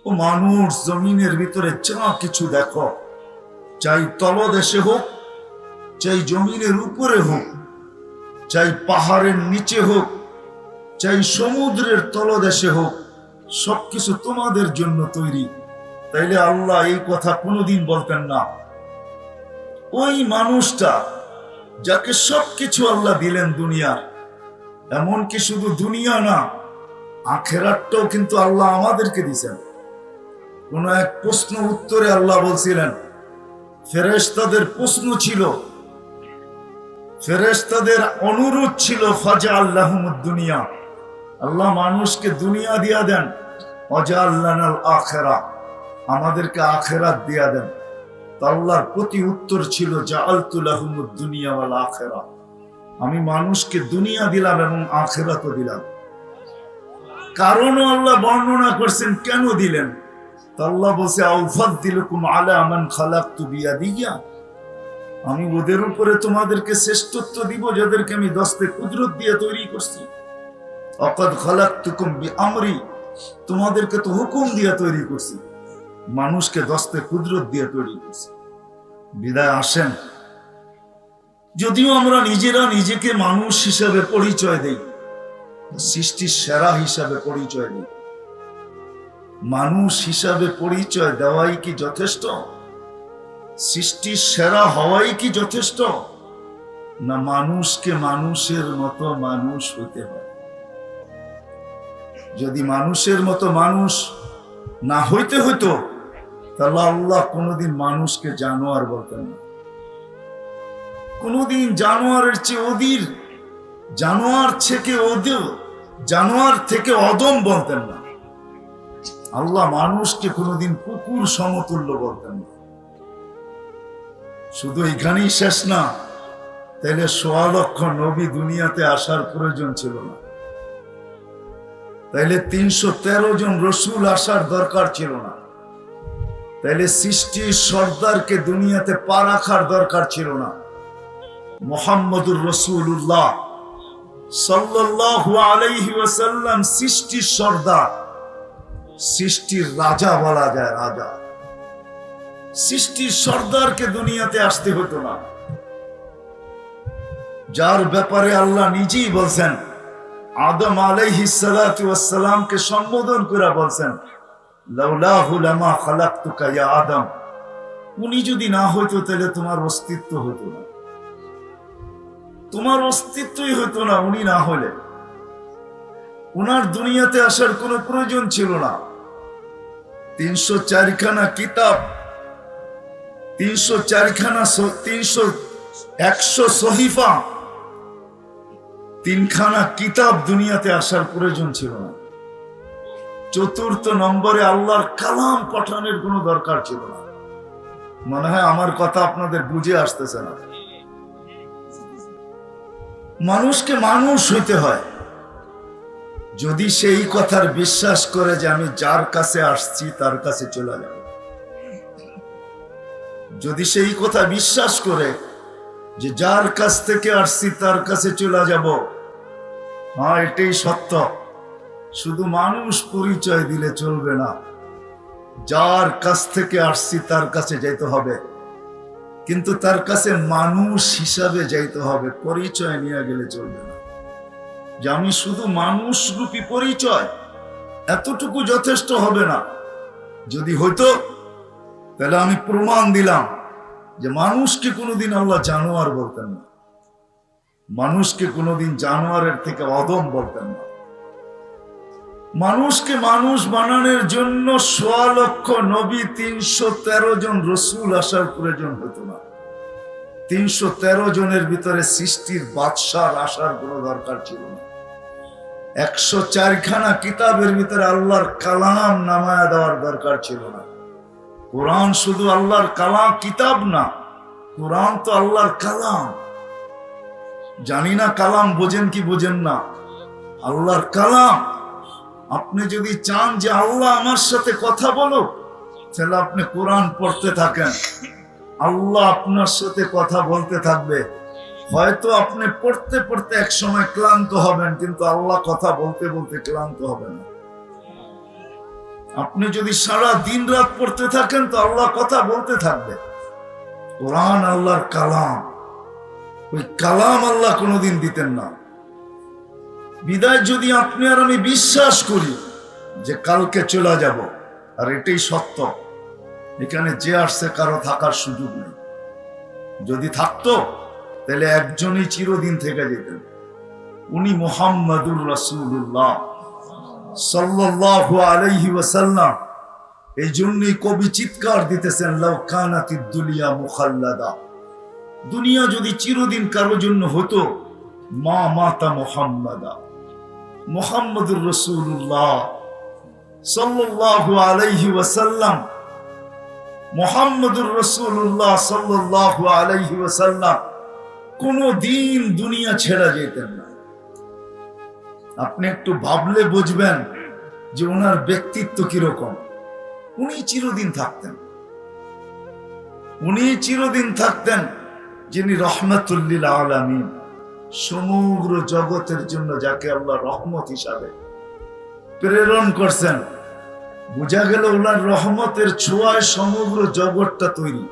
ও মানুষ, জমিনের ভিতরে যা কিছু দেখো, চাই তলদেশে হোক, চাই জমিনের উপরে হোক, চাই পাহাড়ের নিচে হোক, চাই সমুদ্রের তলদেশে হোক, সবকিছু তোমাদের জন্য তৈরি। তাইলে আল্লাহ এই কথা কোনোদিন বলতেন না। ওই মানুষটা যাকে সবকিছু আল্লাহ দিলেন দুনিয়ার, এমনকি শুধু দুনিয়া না, আখেরাতটাও কিন্তু আল্লাহ আমাদেরকে দিয়েছেন। কোন এক প্রশ্ন উত্তরে আল্লাহ বলছিলেন, ফেরেশতাদের প্রশ্ন ছিল, ফেরেশতাদের অনুরোধ ছিল, ফাজআল্লাহুমুদ দুনিয়া, আল্লাহ মানুষকে দুনিয়া দিয়া দেন, ওয়াজআল্লানাল আখিরা, আমাদেরকে আখিরাত দিয়া দেন। আল্লাহর প্রতি উত্তর ছিল, জাআলতু লাহুমুদ দুনিয়া ওয়াল আখিরা, আমি মানুষকে দুনিয়া দিলাম এবং আখিরাতও দিলাম। কারণও আল্লাহ বর্ণনা করছেন কেন দিলেন। আল্লাহ বলছে, আউফাদ্দিলুকুম আলা মান খালাকতু বিয়াদিয়া, আমি ওদের উপরে তোমাদেরকে শ্রেষ্ঠত্ব দিব যাদেরকে আমি দস্তে কুদরত দিয়ে তৈরি করছি। আকাদ খালাকতুকুম বিআমরি, তোমাদেরকে তো হুকুম দিয়ে তৈরি করছি, মানুষকে দস্তে কুদরত দিয়ে তৈরি করছি। বিদায় আসেন, যদিও আমরা নিজেরা নিজেকে মানুষ হিসাবে পরিচয় দেই, সৃষ্টির সেরা হিসাবে পরিচয় দেই। মানুষ হিসাবে পরিচয় দেওয়াই কি যথেষ্ট? সৃষ্টির সেরা হওয়াই কি যথেষ্ট? না মানুষকে মানুষের মতো মানুষ হইতে হয়। যদি মানুষের মতো মানুষ না হইতে হইতো, তাহলে আল্লাহ কোনোদিন মানুষকে জানোয়ার বলতেন না। কোনোদিন জানোয়ারের চেয়ে অধীর, জানোয়ার থেকে অদম বলতেন না। আল্লাহ মানুষকে কোনোদিন কুকুর সমতুল্য বলতেন না। শুধু এখানেই শেষ না, তাইলে ১৬ লক্ষ নবী দুনিয়াতে আসার প্রয়োজন ছিল না, তাইলে ৩১৩ জন রসুল আসার দরকার ছিল না, তাইলে সৃষ্টির সর্দারকে দুনিয়াতে পা রাখার দরকার ছিল না। মুহাম্মদুর রাসূলুল্লাহ সাল্লাল্লাহু আলাইহি ওয়াসাল্লাম সৃষ্টির সর্দার, সৃষ্টির রাজা বলা যায়, রাজা। সৃষ্টির সর্দারকে দুনিয়াতে আসতে হতো না, যার ব্যাপারে আল্লাহ নিজেই বলছেন, আদম আলাইহিস সালাতু ওয়াস সালামকে সম্বোধন করে বলছেন, লাউলাহু লামা খালাকতুকা ইয়া আদম, উনি যদি না হইতো তাহলে তোমার অস্তিত্ব হতো না, তোমার অস্তিত্বই হতো না উনি না হলে। উনার দুনিয়াতে আসার কোনো প্রয়োজন ছিল না। ৩০৪ খানা কিতাব, ১০০ সহিফা, ৩ খানা কিতাব দুনিয়াতে আসার প্রয়োজন ছিল না। ৪র্থ নম্বরে আল্লাহর কালাম পাঠানোর কোনো দরকার ছিল না। মনে হয় আমার কথা আপনাদের বুঝে আসতেছে না। মানুষকে মানুষ হইতে হয়। যদি সেই কথার বিশ্বাস করে যে আমি যার কাছে আসছি তার কাছে চলে যাব, যদি সেই কথা বিশ্বাস করে যে যার কাছ থেকে আসছি তার কাছে চলে যাব, হ্যাঁ এটাই সত্য। শুধু মানুষ পরিচয় দিলে চলবে না, যার কাছ থেকে আসছি তার কাছে যাইতে হবে, কিন্তু তার কাছে মানুষ হিসাবে যাইতে হবে, পরিচয় নিয়ে গেলে চলবে না। যে আমি শুধু মানুষ রূপী পরিচয়, এতটুকু যথেষ্ট হবে না। যদি হইতো তাহলে আমি প্রমাণ দিলাম যে মানুষকে কোনোদিন আল্লাহ জানোয়ার বলতেন না, মানুষকে কোনোদিন জানোয়ারের থেকে অদম বলতেন না। মানুষকে মানুষ বানানোর জন্য ১৬ লক্ষ নবী, ৩১৩ জন রসুল আসার প্রয়োজন হতো না। ৩১৩ জনের ভিতরে সৃষ্টির বাদশাহ আসার কোনো দরকার ছিল না। ১০৪ খানা কিতাবের ভিতরে আল্লাহর কালাম নামায়া দেওয়ার দরকার ছিল না। কোরআন শুধু আল্লাহর কালাম, কিতাব না, কোরআন তো আল্লাহর কালাম। জানি না কালাম বোঝেন কি বোঝেন না, আল্লাহর কালাম। আপনি যদি চান যে আল্লাহ আমার সাথে কথা বলো, তাহলে আপনি কোরআন পড়তে থাকেন, আল্লাহ আপনার সাথে কথা বলতে থাকবে। হয়তো আপনি পড়তে পড়তে এক সময় ক্লান্ত হবেন, কিন্তু আল্লাহ কথা বলতে বলতে ক্লান্ত হবে না। আপনি যদি সারা দিন রাত পড়তে থাকেন তো আল্লাহ কথা বলতে থাকবে। কোরআন আল্লাহর কালাম, ওই কালাম আল্লাহ কোনোদিন দিতেন না। বিদায় যদি আপনি আর আমি বিশ্বাস করি যে কালকে চলে যাব, আর এটাই সত্য, এখানে যে আসছে কারো থাকার সুযোগ নেই। যদি থাকতো তাহলে একজনই চিরদিন থেকে যেতেন, উনি মুহাম্মাদুর রাসূলুল্লাহ সাল্লাল্লাহু আলাইহি ওয়াসাল্লাম। এই জন্যই কবি চিৎকার দিতেছেন, লাউ কানাতিদ দুনিয়া মুখাল্লাদা, দুনিয়া যদি চিরদিন কারো জন্য হতো, মা মাতা মুহাম্মাদা, মুহাম্মাদুর রাসূলুল্লাহ সাল্লাল্লাহু আলাইহি ওয়াসাল্লাম, মুহাম্মাদুর রাসূলুল্লাহ সাল্লাল্লাহু আলাইহি ওয়াসাল্লাম কোনো দিন দুনিয়া ছেড়ে যেতেন না। আপনি একটু ভাবলে বুঝবেন যে ওনার ব্যক্তিত্ব কিরকম। উনি চিরদিন থাকতেন, উনি চিরদিন থাকতেন, যিনি রহমাতুল লিল আলামিন, সমগ্র জগতের জন্য যাকে আল্লাহ রহমত হিসাবে প্রেরণ করছেন। বোঝা গেল ওনার রহমতের ছোঁয়ায় সমগ্র জগৎটা তৈরি।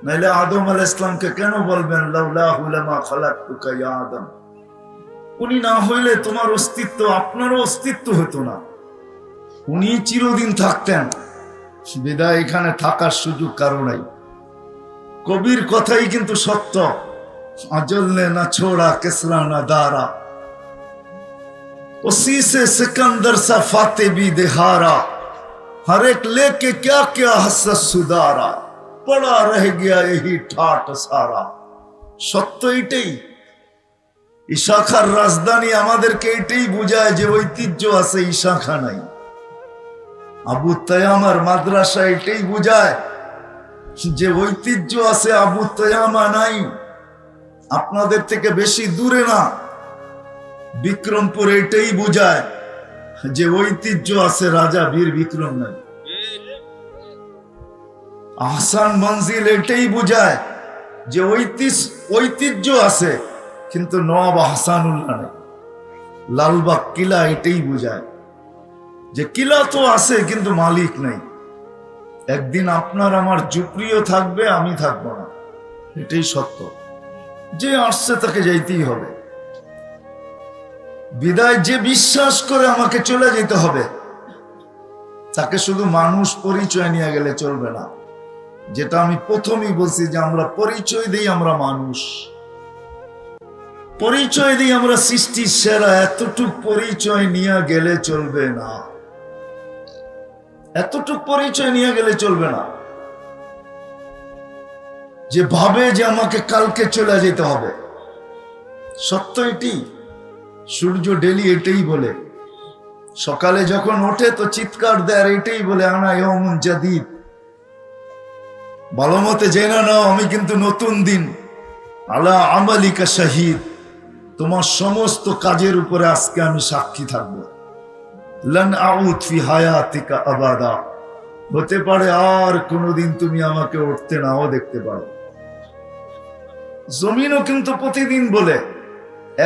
নাইলে আদম আলাইহিস সালামকে কেন বলবেন লাউলাহু লামা খালাকতুকা ইয়া আদম, উনি না হইলে তোমার অস্তিত্ব, আপনারও অস্তিত্ব হতো না। উনি চিরদিন থাকতেন, বিদায় এখানে থাকার সুযোগ কারো নাই। কবির কথাই কিন্তু সত্য, अजल ने न छोड़ा किसरा न दारा, उसी से सिकंदर सा फाते भी दिहारा, हर एक लेके क्या क्या हसरत सुधारा, पड़ा रह गया यही ठाट सारा। সত্য এটাই। ইশাখার রাজধানী আমাদেরকে এটাই বোঝায় যে ঐতিহ্য আছে, ইশাখা নাই। আবু তায়ামার মাদ্রাসা এটাই বোঝায় যে ঐতিহ্য আছে, আবু তায়ামা নাই। আপনাদের থেকে বেশি দূরে না, বিক্রমপুর এটাই বোঝায় যে ঐতিহ্য আছে, রাজা বীর বিক্রম নাই। আহসান মঞ্জিল এটাই বোঝায় যে ঐতিহ্য আছে, কিন্তু নওয়াব আহসানুল্লাহ নেই। লালবাগ কিলা এটাই বোঝায় যে কিলা তো আছে কিন্তু মালিক নাই। একদিন আপনার আমার ঝুপড়িও থাকবে, আমি থাকবো না, এটাই সত্য। যে আসছে তাকে যাইতেই হবে। বিদায় যে বিশ্বাস করে আমাকে চলে যেতে হবে, তাকে শুধু মানুষ পরিচয় নিয়ে গেলে চলবে না। যেটা আমি প্রথমেই বলছি যে আমরা পরিচয় দিই আমরা মানুষ, পরিচয় দিই আমরা সৃষ্টির সেরা, এতটুক পরিচয় নিয়ে গেলে চলবে না, এতটুক পরিচয় নিয়ে গেলে চলবে না। যে ভাবে যে আমাকে কালকে চলে যেতে হবে, সত্য এটি। সূর্য ডেলি এটাই বলে, সকালে যখন ওঠে তো চিৎকার দেয়, আর এটাই বলে আনা ইয়াউমুন জাদীদ, ভালো মতে জেনে নাও আমি কিন্তু নতুন দিন, আলা আমালিকা শাহিদ, তোমার সমস্ত কাজের উপরে আজকে আমি সাক্ষী থাকবো। লান আউদ ফি হায়াতিকা আবাদা, হতে পারে আর কোনোদিন তুমি আমাকে উঠতে নাও দেখতে পারো। জমিনও কিন্তু প্রতিদিন বলে,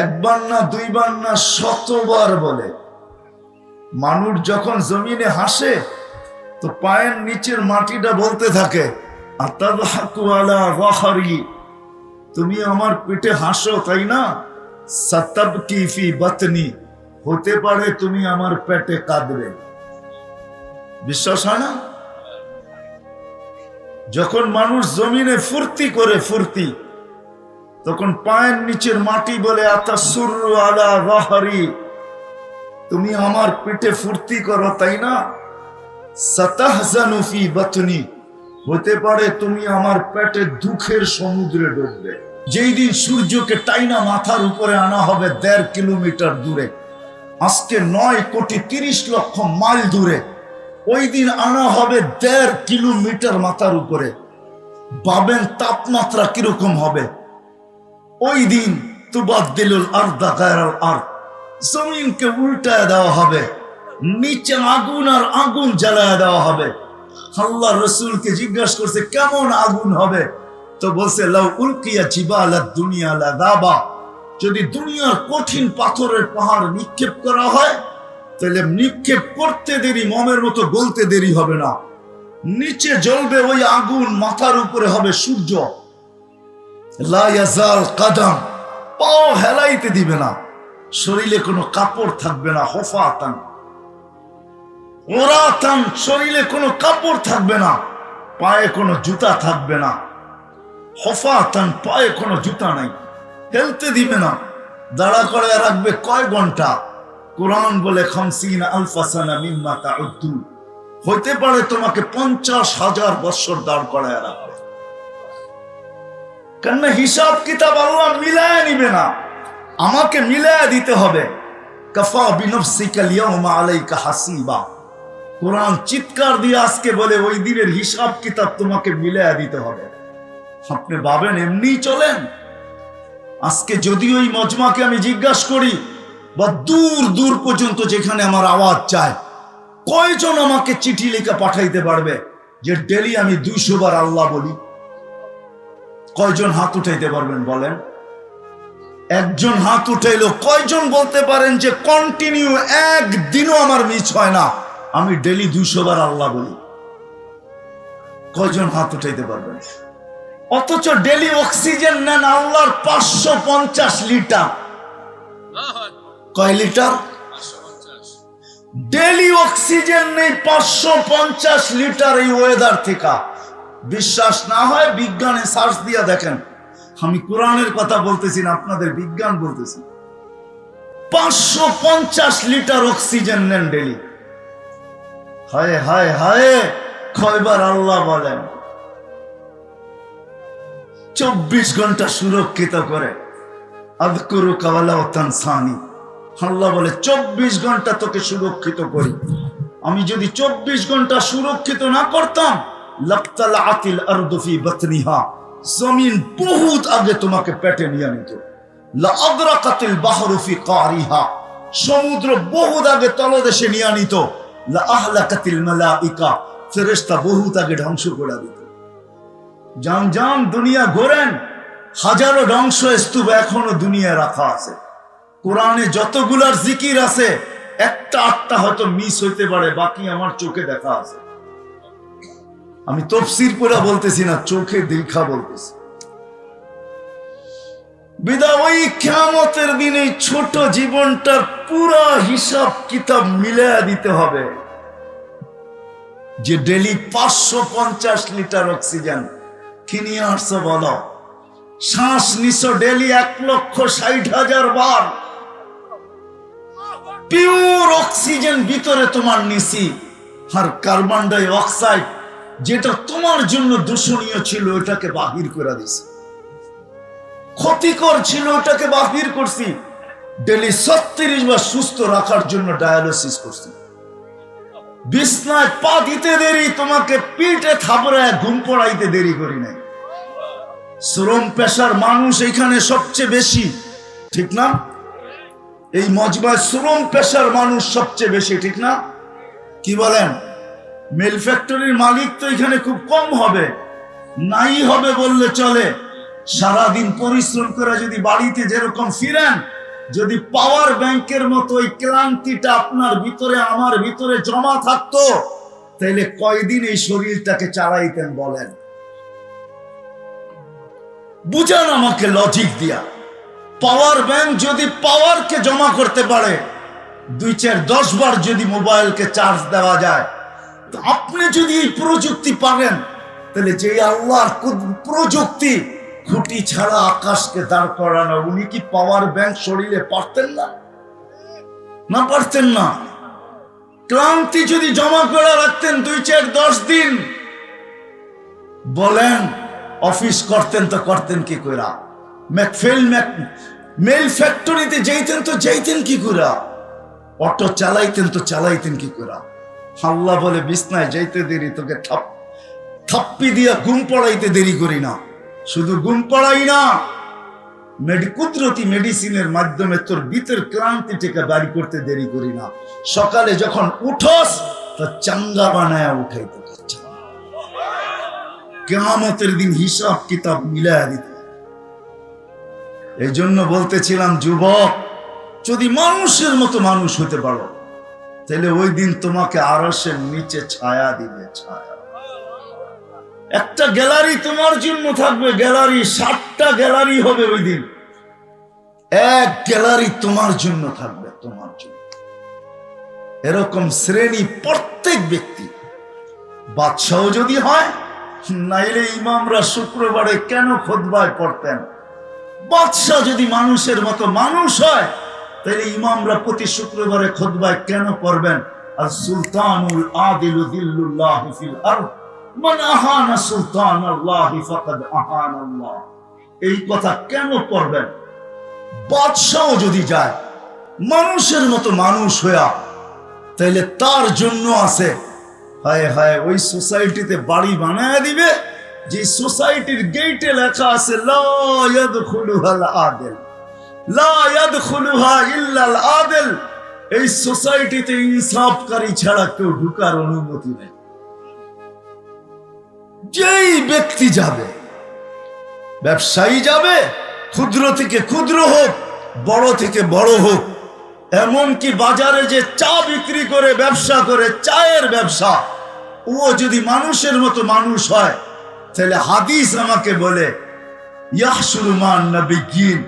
একবার না দুইবার না শতবার বলে। মানুষ যখন জমিনে হাসে তো পায়ের নিচের মাটিটা বলতে থাকে, আতাদহাকু আলা যাহরি, তুমি আমার পেটে হাসো তাই না, সাতাবকি ফি বাতনি, হতে পারে তুমি আমার পেটে কাঁদবে। বিশ্বাস হয় না? যখন মানুষ জমিনে ফুর্তি করে, ফুর্তি, তখন পায়ের নিচের মাটি বলে আতাসুররু আলা যাহরি, তুমি আমার পেটে ফুর্তি করো তাই না, সাতাহজানু ফি বাতনি, হতে পারে তুমি আমার পেটে দুঃখের সমুদ্রে ডুববে। যেই দিন সূর্যকে টাইনা মাথার উপরে আনা হবে 1.5 কিলোমিটার দূরে, আজকে 9,30,00,000 মাইল দূরে, ওই দিন আনা হবে 1.5 কিলোমিটার মাথার উপরে। ভাবেন তাপমাত্রা কিরকম হবে ওই দিন। তুবাদদিলুল আরদা গায়রাল আরদ, জমিনকে উল্টায় দেওয়া হবে, নিচে আগুন আর আগুন জ্বালায় দেওয়া হবে। আল্লাহ রাসূলকে জিজ্ঞাসা করছে কেমন আগুন হবে, তো বলছে লাউ উলকিয়া জিবালাদ দুনিয়া লাযাবা, যদি দুনিয়ার কঠিন পাথরের পাহাড় নিক্ষেপ করা হয় তাহলে নিক্ষেপ করতে দেরি মমের মতো গলতে দেরি হবে না। নিচে জ্বলবে ওই আগুন, মাথার উপরে হবে সূর্য। লা ইয়াজাল কাদাম, পাও হেলাইতে দিবে না, শরীরে কোনো কাপড় থাকবে না। হফাতান ওরাতান, শরীরে কোনো কাপড় থাকবে না, পায়ে কোনো জুতা থাকবে না। হফাতান, পায়ে কোনো জুতা নাই, হেলতে দিবে না। দাঁড়া করে রাখবে কয় ঘন্টা? কোরআন বলে 50 আলফা সানা মিম্মা তাউদ্দুন, হইতে পারে তোমাকে 50,000 বছর দাঁড় করায় রাখবে। কেন? হিসাব কিতাব আল্লাহ মিলায় নিবে না, আমাকে মিলায় দিতে হবে। কাফা বিনফসিকা আল-ইয়াওমা আলাইকা হাসিবা, কোরআন চিৎকার দিয়ে আজকে বলে ওই দিনের হিসাব কিতাব তোমাকে মিলায় দিতে হবে। আপনি ভাবেন এমনি চলেন? আজকে যদি ওই মজমাকে আমি জিজ্ঞাসা করি, বা দূর দূর পর্যন্ত যেখানে আমার আওয়াজ চায়, কয়জন আমাকে চিঠি লেখা পাঠাইতে পারবে যে ডেলি আমি 200 বার আল্লাহ বলি? কয়জন হাত উঠাইতে পারবেন বলেন? একজন হাত উঠাইলো। কয়জন বলতে পারেন যে কন্টিনিউ একদিনও আমার মিস হয় না, আমি ডেলি 200 বার আল্লাহ বলি? কয়জন হাত উঠাইতে পারবেন? অথচ ডেলি অক্সিজেন নেন আল্লাহর 550 লিটার। কয় লিটার? ডেলি অক্সিজেন নেই 550 লিটার এই ওয়েদার থেকে। বিশ্বাস না হয় বিজ্ঞানে সার্চ দিয়ে দেখেন। আমি কোরআনের কথা বলতেছি না, আপনাদের বিজ্ঞান বলতেছি। 550 লিটার অক্সিজেন নেন ডেলি। হায় হায় হায়, কয়বার আল্লাহ বলেন? 24 ঘন্টা সুরক্ষিত করে। আযকুরুকা ওয়ালা তানসানি, আল্লাহ বলে 24 ঘন্টা তোকে সুরক্ষিত করি। আমি যদি 24 ঘন্টা সুরক্ষিত না করতাম, লাক্তালাআতিল আরদু ফি বাতনিহা, জমিন বহুত আগে তোমাকে পেটে নিয়ে নিত। লা আদরাকাতিল বাহরু ফি কারিহা, সমুদ্র বহুত আগে তলদেশে নিয়ে নিত। লা আহলাকাতিল মালাইকা, ফেরেশতা বহুত আগে ধ্বংস করে দিত। জান জান দুনিয়া ঘোরেন, হাজারো ধ্বংস স্তূপ এখনো দুনিয়ায় রাখা আছে। কোরআনে যতগুলার জিকির আছে, একটা আটটা হয়তো মিস হইতে পারে, বাকি আমার চোখে দেখা আছে। আমি তাফসীর পড়া বলতেছি না, চোখে দেখা বলতেছি। বিদা ওই কিয়ামতের দিনে ছোট জীবনটার পুরা হিসাব কিতাব মিলায়া দিতে হবে। যে ডেলি 550 লিটার অক্সিজেন কিনিয়ে আসছো বলো, শ্বাস নিছো ডেলি 1,60,000 বার, পিওর অক্সিজেন ভিতরে তোমার নিছি। আর কার্বন ডাই অক্সাইড যেটা তোমার জন্য দূষণীয় ছিল, ওটাকে বাহির করে দিছি। ক্ষতিকর ছিল, ওটাকে বাহির করছি। ডেলি 36 বার সুস্থ রাখার জন্য ডায়ালিসিস করছি। বিছনায় পা দিতে দেরি, তোমাকে পিঠে থাপড়ায় ঘুম পড়াইতে দেরি করি নাই। শ্রম পেশার মানুষ এখানে সবচেয়ে বেশি, ঠিক না? এই মজমায় শ্রম পেশার মানুষ সবচেয়ে বেশি, ঠিক না? কি বলেন? মিল ফ্যাক্টরির মালিক তো এখানে খুব কম হবে, নাই হবে বললে চলে। সারাদিন পরিশ্রম করে যদি বাড়িতে যেরকম ফিরেন, যদি পাওয়ার ব্যাংকের মতো ওই ক্লান্তিটা আপনার ভিতরে আমার ভিতরে জমা থাকতো, তাহলে কয়দিন এই শরীরটাকে চালাইতেন বলেন? বুঝান আমাকে লজিক দিয়া। পাওয়ার ব্যাংক যদি পাওয়ারকে জমা করতে পারে, 2-4-10 বার যদি মোবাইলকে চার্জ দেওয়া যায়, তো আপনি যদি এই প্রযুক্তি পারেন, তাহলে যে আল্লাহর প্রযুক্তি, খুঁটি ছাড়া আকাশকে দাঁড় করানো, উনি কি পাওয়ার ব্যাংক শরীরে পারতেন না? না পারতেন না? ক্লান্তি যদি জমা করে রাখতেন 2-4-10 দিন, বলেন অফিস করতেন তো করতেন কি করে? মেল ফ্যাক্টরিতে যাইতেন তো যাইতেন কি করে? অটো চালাইতেন তো চালাইতেন কি করে? আল্লাহ বলে বিছনায় যাইতে দেরি, তোকে থাপ্পি দিয়া ঘুম পড়াইতে দেরি করি না। শুধু ঘুম পড়াই না, কুদরতি মেডিসিনের মাধ্যমে তোর ভিতর ক্লান্তি থেকে বাড়ি করতে দেরি করি না। সকালে যখন উঠোস, তো চাঙ্গা বানায়া উঠাইতে পারছে। কিয়ামতের দিন হিসাব কিতাব মিলায়া দিতে। এই জন্য বলতেছিলাম, যুবক, যদি মানুষের মতো মানুষ হতে পারো, তাহলে ওই দিন তোমাকে আরশের নিচে ছায়া দিবে, ছায়া। একটা গ্যালারি তোমার জন্য থাকবে, গ্যালারি 60টা গ্যালারি হবে ওই দিন। এক গ্যালারি তোমার জন্য থাকবে, তোমার জন্য। এরকম শ্রেণী প্রত্যেক ব্যক্তি। বাদশাহ যদি হয়, নাইলে ইমামরা শুক্রবারে কেন খুতবায় পড়তেন? বাদশাহ যদি মানুষের মতো মানুষ হয়, তাহলে ইমামরা প্রতি শুক্রবারে খুতবায় কেন পড়বেন? আর সুলতানুল আদিলু দিল্লুল্লাহি ফিল আরদ, মান আহানা সুলতানাল্লাহি ফাকাদ আহানাল্লাহ। এই কথা কেন পড়বেন? বাদশাহ যদি যায় মানুষের মতো মানুষ হইয়া, তাইলে তার জন্য আছে, হায় হায়, ওই সোসাইটিতে বাড়ি বানায় দিবে যে সোসাইটির গেটে লেখা আছে লা ইয়াদখুলুহাল আদিল, লা ইয়াদখুলুহা ইল্লাল আদিল। এই সোসাইটিতে ইনসাফকারী ছাড়া কেউ ঢোকার অনুমতি নেই। যেই ব্যক্তি যাবে, ব্যবসায়ী যাবে, ক্ষুদ্র থেকে ক্ষুদ্র হোক, বড় থেকে বড় হোক, এমনকি বাজারে যে চা বিক্রি করে ব্যবসা করে, চায়ের ব্যবসা, ও যদি মানুষের মতো মানুষ হয়, তাহলে হাদিস আমাকে বলে ইয়াহশুরু মান নবিয়্যিন,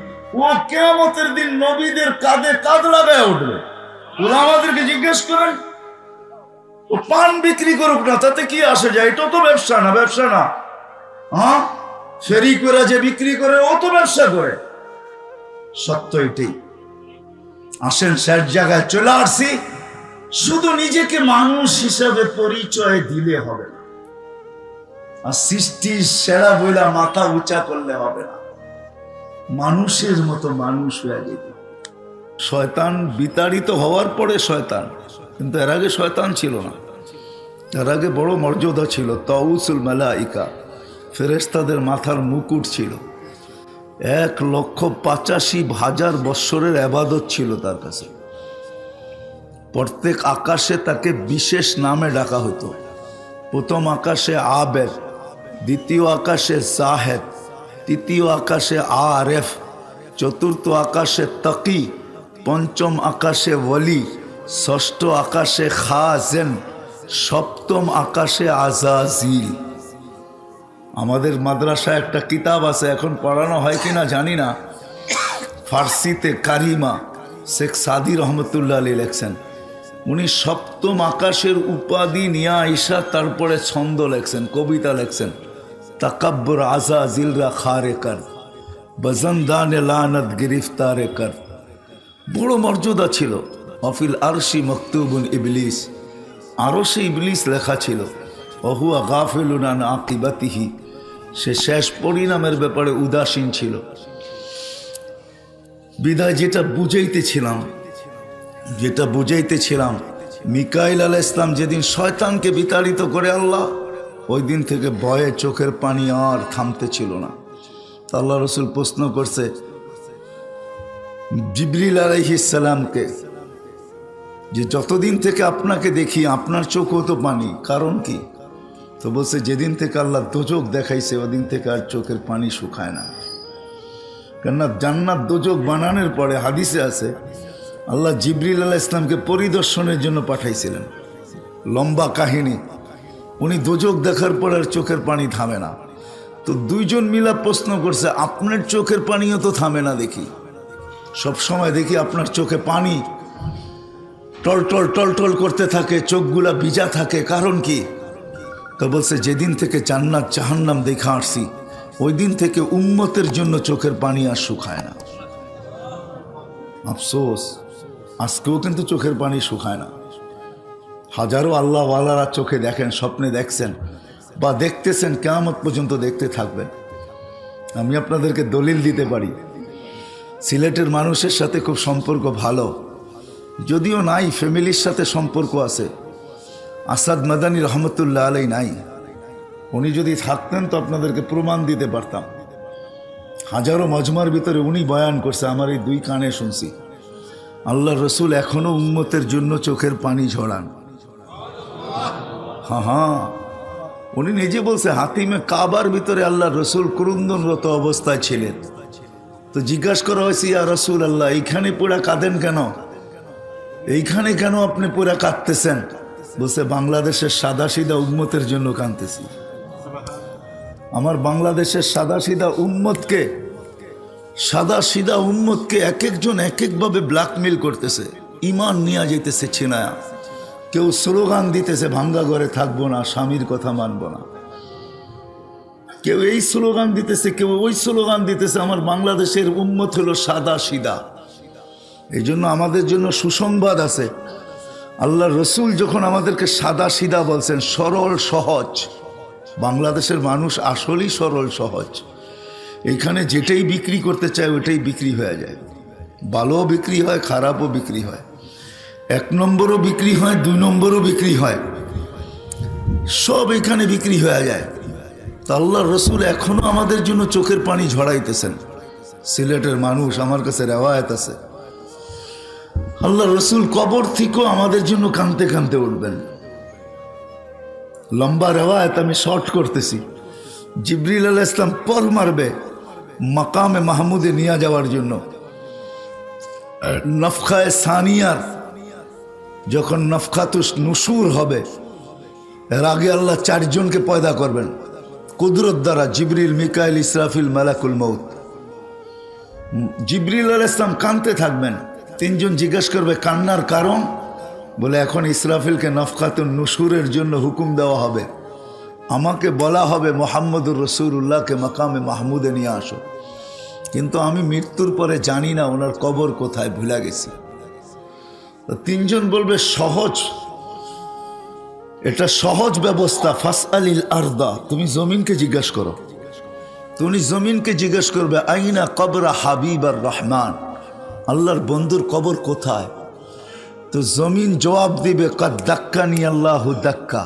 ও কিয়ামতের দিন নবীদের কাঁধে কাঁধ লাগায় উঠবে। ওরা আমাদেরকে জিজ্ঞেস করেন, ও পান বিক্রি করুক না, তাতে কি আসে যায়? এটা তো ব্যবসা না, ব্যবসা না। হ্যাঁ, ফেরি করে যে বিক্রি করে ও তো ব্যবসা করে। সত্য এটাই। আসেন, শেষ জায়গায় চলে আসছি। শুধু নিজেকে মানুষ হিসাবে পরিচয় দিলে হবে না, আর সৃষ্টির সেরা বইলা মাথা উঁচা করলে হবে না। মানুষের মতো মানুষ হয়ে যেতে। শয়তান বিতাড়িত হওয়ার পরে শয়তান, কিন্তু এর আগে শয়তান ছিল না। এর আগে বড় মর্যাদা ছিল, তাউসুল মালাইকা, ফেরেশতাদের মাথার মুকুট ছিল। 1,85,000 বৎসরের ইবাদত ছিল তার কাছে। প্রত্যেক আকাশে তাকে বিশেষ নামে ডাকা হতো। প্রথম আকাশে আবেদ, দ্বিতীয় আকাশে জাহেদ, তৃতীয় আকাশে আরেফ, চতুর্থ আকাশে তাকি, পঞ্চম আকাশে ওলি, ষষ্ঠ আকাশে খাজেন, সপ্তম আকাশে আজাজিল। আমাদের মাদ্রাসায় একটা কিতাব আছে, এখন পড়ানো হয় কিনা জানি না, ফার্সিতে কারিমা, শেখ সাদি রহমতুল্লাহ আলী লেখছেন। উনি সপ্তম আকাশের উপাধি নিয়ে আইসা তারপরে ছন্দ লেখছেন, কবিতা লেখছেন। তাকাব্বুর আজাজিলরা খারে কর, বজনদানে লানত গিরিফতারে কর। বড় মর্যাদা ছিল। অফিল আরশি মকতুবুন ইবলিস, আরশে ইবলিস লেখা ছিল। ওহুয়া গাফিলুন আন আকিবাতিহি, সে শেষ পরিণামের ব্যাপারে উদাসীন ছিল। বিদায় যেটা বুঝাইতেছিলাম, মিকাইল আলাইহিস সালাম যেদিন শয়তানকে বিতাড়িত করে আল্লাহ, ওই দিন থেকে ভয়ে চোখের পানি আর থামতে ছিল না। আল্লাহ রসুল প্রশ্ন করছে জিবরিল আলাইহিস সালামকে যে যতদিন থেকে আপনাকে দেখি আপনার চোখও তো পানি, কারণ কি? তো বলছে যেদিন থেকে আল্লাহ দোজক দেখাইছে ওদিন থেকে আর চোখের পানি শুকায় না। কেননা জান্নাত দোজক বানানোর পরে হাদিসে আছে আল্লাহ জিবরিল আলাইহিস সালামকে পরিদর্শনের জন্য পাঠাইছিলেন। লম্বা কাহিনী। উনি দোজক দেখার পর আর চোখের পানি থামে না। তো দুইজন মিলা প্রশ্ন করছে, আপনার চোখের পানিও তো থামে না দেখি, সব সময় দেখি আপনার চোখে পানি টলটল টলটল করতে থাকে, চোখগুলা ভিজা থাকে, কারণ কি? তো বলছে যেদিন থেকে জান্নাত জাহান্নাম দেখা আসছি ওই দিন থেকে উম্মতের জন্য চোখের পানি আর শুকায় না। আফসোস, আজকেও কিন্তু চোখের পানি শুকায় না। হাজারো আল্লাহওয়ালারা চোখে দেখেন, স্বপ্নে দেখছেন বা দেখতেছেন, কিয়ামত পর্যন্ত দেখতে থাকবেন। আমি আপনাদেরকে দলিল দিতে পারি, সিলেটের মানুষের সাথে খুব সম্পর্ক ভালো, যদিও নাই, ফ্যামিলির সাথে সম্পর্ক আছে। আসাদ মাদানী রহমতুল্লাহ আলাই নাই, উনি যদি থাকতেন তো আপনাদেরকে প্রমাণ দিতে পারতাম। হাজারো মজমার ভিতরে উনি বয়ান করছে, আমার এই দুই কানে শুনছি। আল্লাহ রসুল এখনো উম্মতের জন্য চোখের পানি ঝরান। হ্যাঁ, উনি নিজে বলছে হাতিমে কাবার ভিতরে আল্লাহ রসুল ক্রন্দনরত অবস্থায় ছিলেন। তো জিজ্ঞাসা করা হয়েছে, ইয়া রসুল আল্লাহ, এইখানে পুরা কাঁদেন কেন? এইখানে কেন আপনি পুরা কাঁদতেছেন? বলছে বাংলাদেশের সাদাসিধা উম্মতের জন্য কাঁদতেছি। আমার বাংলাদেশের সাদাসিধা উম্মতকে এক একজন এক একভাবে ব্ল্যাকমেল করতেছে, ইমান নিয়ে যেতেছে ছিনায়া। কেউ স্লোগান দিতেছে ভাঙ্গা ঘরে থাকবো না, স্বামীর কথা মানবো না। কেউ এই স্লোগান দিতেছে, কেউ ওই স্লোগান দিতেছে। আমার বাংলাদেশের উম্মত হলো সাদা সিধা। এই জন্য আমাদের জন্য সুসংবাদ আছে। আল্লাহ রসুল যখন আমাদেরকে সাদা সিধা বলছেন, সরল সহজ, বাংলাদেশের মানুষ আসলেই সরল সহজ। এইখানে যেটাই বিক্রি করতে চায় ওটাই বিক্রি হয়ে যায়। ভালোও বিক্রি হয়, খারাপও বিক্রি হয়, 1 নম্বরও বিক্রি হয়, 2 নম্বরও বিক্রি হয়, সব এখানে বিক্রি হয়ে যায়। তা আল্লাহ রসুল এখনো আমাদের জন্য চোখের পানি ঝরাইতেছেন। সিলেটের মানুষ, আমার কাছে রেওয়ায়ত আছে, আল্লাহ রসুল কবর থেকেও আমাদের জন্য কাঁদতে কাঁদতে উঠবেন। লম্বা রেওয়ায়ত, আমি শর্ট করতেছি। জিবরিল আলাইহিস সালাম পর মারবে মাকামে মাহমুদে নিয়ে যাওয়ার জন্য। নফখায়ে সানিয়ার যখন নফখাতুস নুশুর হবে, এর আগে আল্লাহ 4 জনকে পয়দা করবেন কুদরত দ্বারা, জিবরিল, মিকাইল, ইসরাফিল, মালাকুল মউত। জিবরিল আলাইহিস সালাম কাঁদতে থাকবেন। 3 জন জিজ্ঞেস করবে কান্নার কারণ, বলে এখন ইসরাফিলকে নফখাতুন নুশুরের জন্য হুকুম দেওয়া হবে, আমাকে বলা হবে মুহাম্মদুর রাসূলুল্লাহকে মাকামে মাহমুদে নিয়ে আসো, কিন্তু আমি মৃত্যুর পরে জানি না ওনার কবর কোথায়, ভুলে গেছি। 3 জন বলবে সহজ, এটা সহজ ব্যবস্থা, ফাসআলিল আরদা, তুমি জমিনকে জিজ্ঞেস করো। তুমি জমিনকে জিজ্ঞেস করবে আইনা কবরা হাবিবার রহমান, আল্লাহর বন্ধুর কবর কোথায়? তো জমিন জবাব দিবে কাদ দাক্কানি আল্লাহু দাক্কা,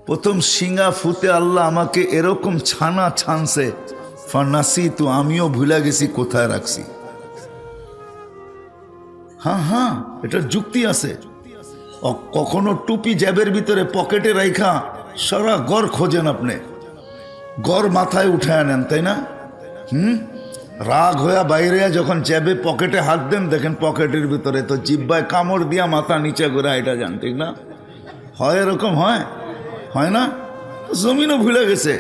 প্রথম শিঙা ফুতে আল্লাহ আমাকে এরকম ছানা ছানছে, ফানাসি তো আমিও ভুলে গেছি কোথায় রাখছি। হ্যাঁ, এটার যুক্তি আছে। কখনো টুপি জ্যাবের ভিতরে পকেটে রাইখা সারা ঘর খোঁজেন, আপনি ঘর মাথায় উঠায় নেন, তাই না? রাগ হইয়া বাইরে যখন জ্যাবে পকেটে হাত দেন, দেখেন পকেটের ভিতরে, তো জিব্বায় কামড় দিয়া মাথা নিচে করে এটা যান, ঠিক না? হয় এরকম, হয় না? জমিনও ভুলে গেছে।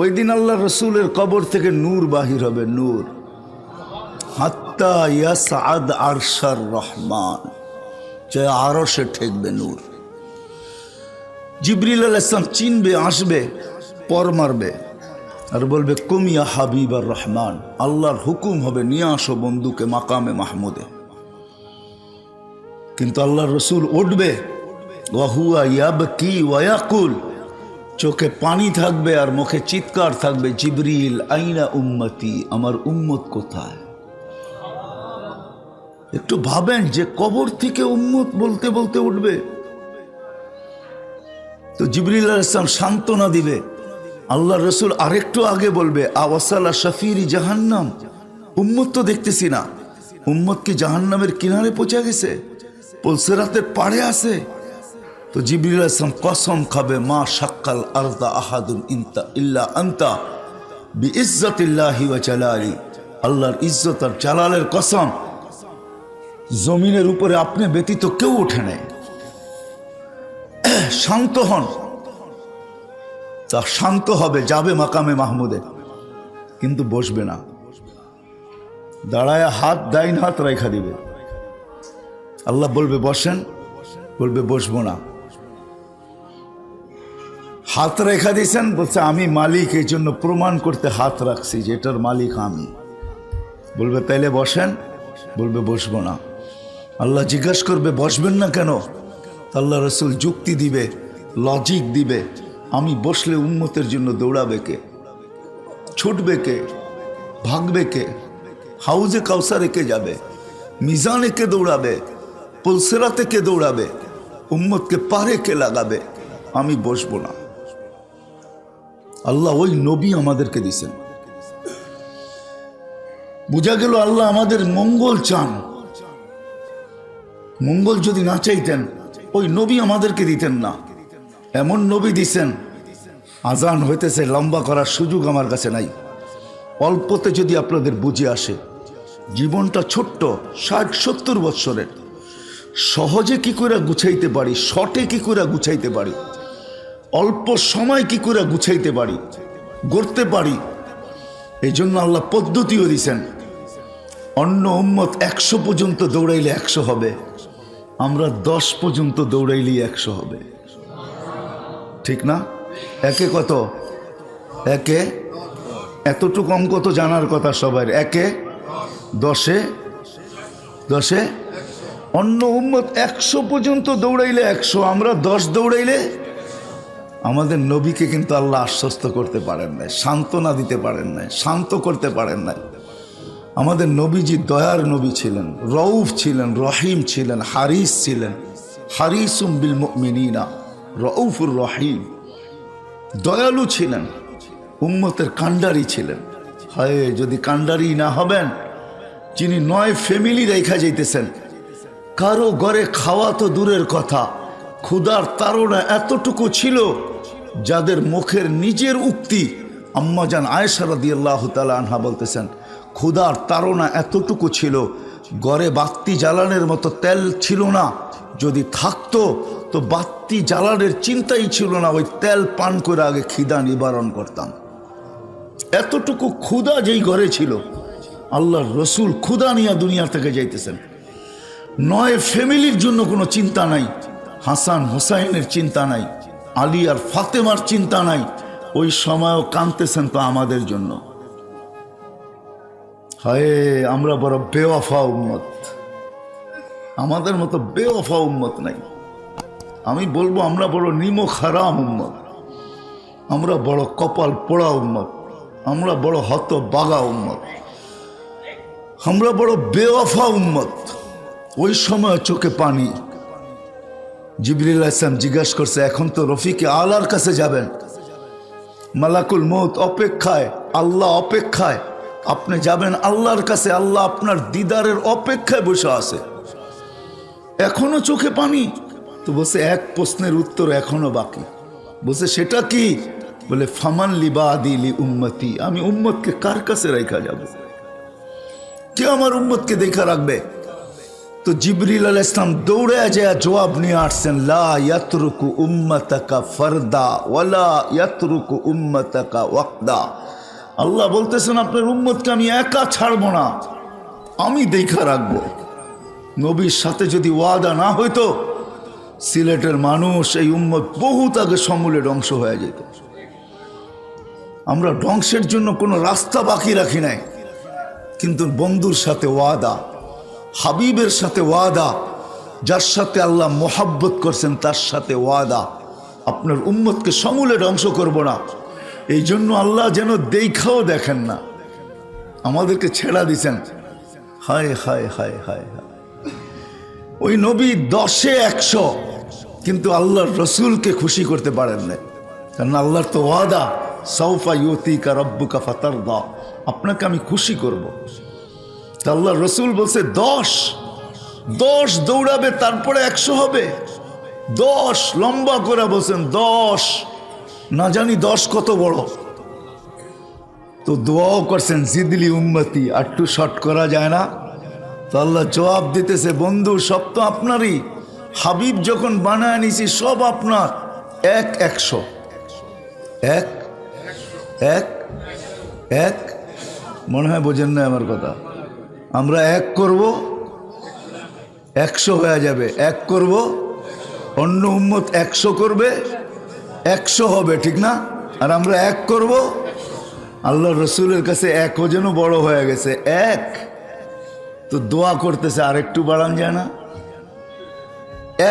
ওই দিন আল্লাহ রসুলের কবর থেকে নূর বাহির হবে, নূর, হাত্তা ইয়াসআদ আরশার রহমান, যে আরশে ঠেকবে নূর। জিবরিল আলাইহিস সালাম চিনবে, আসবে, পর মারবে আর বলবে কুম ইয়া হাবিবার রহমান, আল্লাহর হুকুম হবে নিয়ে আসো বন্ধুকে মাকামে মাহমুদে। কিন্তু আল্লাহর রসুল উঠবে, ওয়াহুয়া ইয়াবকি ওয়া ইয়াকুল, চোখে পানি থাকবে আর মুখে চিৎকার থাকবে, জিবরিল আইনা উম্মতি, আমার উম্মত কোথায়? একটু ভাবেন যে কবর থেকে উম্মত বলতে বলতে উঠবে। তো জিবরিল আলাইহিস সালাম সান্ত্বনা দিবে। আল্লাহ রসুল আরেকটু আগে বলবে আওয়াসালা শাফিরি জাহান্নাম, উম্মত তো দেখতেছি না, উম্মত কি জাহান্নামের কিনারে পৌঁছে গেছে, পুলসিরাতের পাড়ে আছে? তো জিবরিল আলাইহিস সালাম কসম খাবে, মা শাক্কাল আরদা আহাদুন ইনতা ইল্লা আনতা বিইজ্জাতিল্লাহি ওয়া জালালি, আল্লাহর ইজ্জত আর জালালের কসম, জমিনের উপরে আপনি ব্যতীত কেউ ওঠে নাই। শান্ত হন। তা শান্ত হবে, যাবে মাকামে মাহমুদে, কিন্তু বসবে না, দাঁড়ায় হাত ডাইন হাত রেখা দিবে। আল্লাহ বলবে বসেন, বলবে বসবো না। হাত রেখা দিয়েছেন, বলছে আমি মালিক, এই জন্য প্রমাণ করতে হাত রাখছি যে এটার মালিক আমি। বলবে তাইলে বসেন, বলবে বসবো না। আল্লাহ জিজ্ঞাসা করবে বসবেন না কেন? আল্লাহ রসুল যুক্তি দিবে, লজিক দিবে, আমি বসলে উম্মতের জন্য দৌড়াবে কে, ছুটবে কে, ভাগবে কে, হাউজে কাউসারে কে যাবে, মিজানে কে দৌড়াবে, পুলসিরাতে কে দৌড়াবে, উম্মতকে পারে কে লাগাবে, আমি বসবো না। আল্লাহ ওই নবী আমাদেরকে দিছেন। বোঝা গেল আল্লাহ আমাদের মঙ্গল চান। মঙ্গল যদি না চাইতেন ওই নবী আমাদেরকে দিতেন না। এমন নবী দিছেন, আজান হইতেছে, লম্বা করার সুযোগ আমার কাছে নাই, অল্পতে যদি আপনাদের বুঝে আসে। জীবনটা ছোট্ট, 60-70 বৎসরের, সহজে কি করে গুছাইতে পারি, শর্টে কি করে গুছাইতে পারি, অল্প সময় কি করে গুছাইতে পারি, গড়তে পারি। এই জন্য আল্লাহ পদ্ধতিও দিয়েছেন। অন্য উম্মত 100 পর্যন্ত দৌড়াইলে 100 হবে, আমরা 10 পর্যন্ত দৌড়াইলেই 100 হবে, ঠিক না? একে কত? একে এতটুকু অঙ্ক তো জানার কথা সবার। একে 10, 10। অন্য উম্মত 100 পর্যন্ত দৌড়াইলে 100, আমরা 10 দৌড়াইলে। আমাদের নবীকে কিন্তু আল্লাহ আশ্বস্ত করতে পারেন নাই, সান্ত্বনা দিতে পারেন নাই, শান্ত করতে পারেন নাই। আমাদের নবীজি দয়ার নবী ছিলেন, রউফ ছিলেন, রহিম ছিলেন, হারিস ছিলেন। হারিসুম বিল মুমিনিনা রউফুর রহিম। দয়ালু ছিলেন, উম্মতের কান্ডারি ছিলেন। হায়, যদি কান্ডারি না হবেন, যিনি 9 ফ্যামিলি রেখা যাইতেছেন, কারো ঘরে খাওয়া তো দূরের কথা, ক্ষুধার তাড়না এতটুকু ছিল যাদের মুখের নিজের উক্তি। আম্মাজান আয়েশা রাদিয়াল্লাহু তাআলা আনহা বলতেছেন, ক্ষুধার তাড়না এতটুকু ছিল, ঘরে বাতি জ্বালানোর মতো তেল ছিল না, যদি থাকতো তো বাতি জ্বালানোর চিন্তাই ছিল না, ওই তেল পান করে আগে খিদা নিবারণ করতাম। এতটুকু ক্ষুধা যেই ঘরে ছিল, আল্লাহর রসুল ক্ষুধা নিয়ে দুনিয়া থেকে যাইতেছেন। 9 ফ্যামিলির জন্য কোনো চিন্তা নাই, হাসান হোসাইনের চিন্তা নাই, আলী আর ফাতেমার চিন্তা নাই। ওই সময়ও কাঁদতেছেন তো আমাদের জন্য। হায়, আমরা বড় বেওয়াফা উম্মত, আমাদের মতো বেওয়াফা উম্মত নাই। আমি বলবো আমরা বড় নিমক হারাম উম্মত, আমরা বড় কপাল পোড়া উম্মত, আমরা বড় হত বাগা উম্মত, আমরা বড় বেওয়াফা উম্মত। ওই সময় চোখে পানি। জিবরিল আলাইহিস সালাম জিজ্ঞাসা করছে, এখন তো রফিকে আলার কাছে যাবেন, মালাকুল মউত অপেক্ষায়, আল্লাহ অপেক্ষায়, আপনি যাবেন আল্লাহর কাছে, আল্লাহ আপনার দিদারের অপেক্ষায় বসে আছে, এখনো চোখে পানি। তো বলছে, এক প্রশ্নের উত্তর এখনো বাকি। বলছে, সেটা কি? বলে, ফামান লিবাদি লি উম্মতি, আমি উম্মতকে কার কাছে রেখা যাব? কে আমার উম্মতকে দেখা রাখবে? তো জিবরিল আলাইহিস সালাম দৌড়ে যায় জবাব নিয়ে আসছেন, লা ইয়াতরুকু উম্মাতাকা ফারদা ওয়ালা ইয়াতরুকু উম্মাতাকা ওয়াহদা। আল্লাহ বলতেছেন, আপনার উম্মতকে আমি একা ছাড়বো না, আমি দেখা রাখবো। নবীর সাথে যদি ওয়াদা না হইতো, সিলেটের মানুষ, এই উম্মত বহুত আগে সমূলে ধ্বংস হয়ে যেত। আমরা ধ্বংসের জন্য কোনো রাস্তা বাকি রাখি নাই, কিন্তু বন্ধুর সাথে ওয়াদা, হাবিবের সাথে ওয়াদা, যার সাথে আল্লাহ মোহাব্বত করছেন তার সাথে ওয়াদা, আপনার উম্মতকে সমূলে ধ্বংস করব না। এই জন্য আল্লাহ যেন দেখাও দেখেন না, আমাদেরকে ছেড়া দিছেন। হায় হায় হায় হায় হায়। ওই নবী 10-এ 100, কিন্তু আল্লাহর রসুলকে খুশি করতে পারেন না, কারণ আল্লাহর তো ওয়াদা, সাউফা ইউতিকা রাব্বুকা ফাতারদা, আপনাকে আমি খুশি করব। আল্লাহ রসুল বলছে 10 দৌড়াবে, তারপরে 100 হবে। 10 লম্বা করে বলছেন, 10 না জানি 10 কত বড়। তো দোয়াও করছেন, জিদলি উম্মতি, আর একটু শর্ট করা যায় না? তো আল্লাহ জবাব দিতেছে, বন্ধু সব তো আপনারই, হাবিব যখন বানায় নিছি সব আপনার, 100 এক। মনে হয় বোঝেন না আমার কথা। আমরা 1 করব, 100 হয়ে যাবে, 1 করব, অন্য উম্মত 100 করবে, 100 হবে, ঠিক না? আর আমরা 1 করব, আল্লাহ রসুলের কাছে 1ও যেন বড় হয়ে গেছে, 1। তো দোয়া করতেছে, আর একটু বাড়ান যায় না?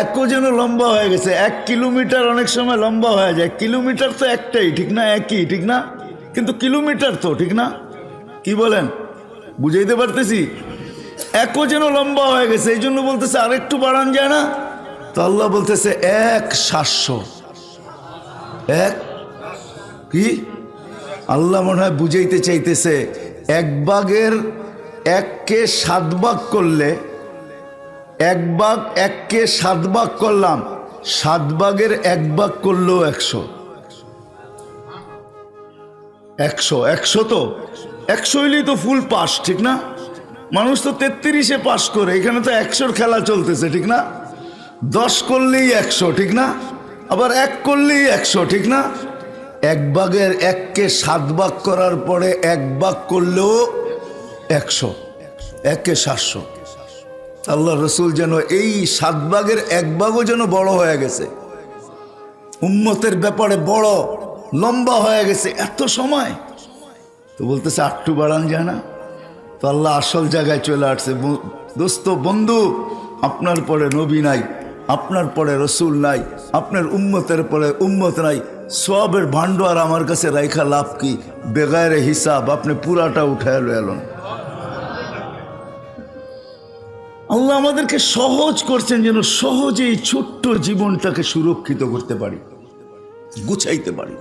1ও যেন লম্বা হয়ে গেছে। 1 কিলোমিটার অনেক সময় লম্বা হয়ে যায়, কিলোমিটার তো একটাই, ঠিক না? একই, ঠিক না? কিন্তু কিলোমিটার তো, ঠিক না? কি বলেন? বুঝাইতে পারতেছি? 1ও যেন লম্বা হয়ে গেছে, এই জন্য বলতেছে আর একটু বাড়ান যায় না? তো আল্লাহ বলতেছে 1,700। 1 কি? আল্লাহ মনে হয় বুঝাইতে চাইতেছে, 1 ভাগের 1কে 7 ভাগ করলে, 1 ভাগ 1কে 7 ভাগ করলাম, 7 ভাগের 1 ভাগ করলেও 100। 100 তো 100 হইলেই তো ফুল পাস, ঠিক না? মানুষ তো 33-এ পাশ করে, এখানে তো 100-র খেলা চলতেছে, ঠিক না? 10 করলেই 100, ঠিক না? আবার 1 করলেই 100, ঠিক না? 1 ভাগের 1-কে 7 ভাগ করার পরে 1 ভাগ করলেও 100, 1-কে 700। আল্লাহ রসুল যেন এই 7 ভাগের 1 ভাগও যেন বড় হয়ে গেছে, উম্মতের ব্যাপারে বড় লম্বা হয়ে গেছে এত সময়। তো বলতেছে আটটু বাড়ান যায় না? তো আল্লাহ আসল জায়গায় চলে আসছে। দোস্ত, বন্ধু, আপনার পরে নবী নাই, আপনার পরে রসুল নাই, আপনার উম্মতের পরে উম্মত নাই, সবের ভান্ডার আমার কাছে রাইখা লাভ কি? বেগায়ের হিসাব আপনি পুরাটা উঠায় এলেন। আল্লাহ আমাদেরকে সহজ করছেন যেন সহজেই ছোট্ট জীবনটাকে সুরক্ষিত করতে পারি, গুছাইতে পারি।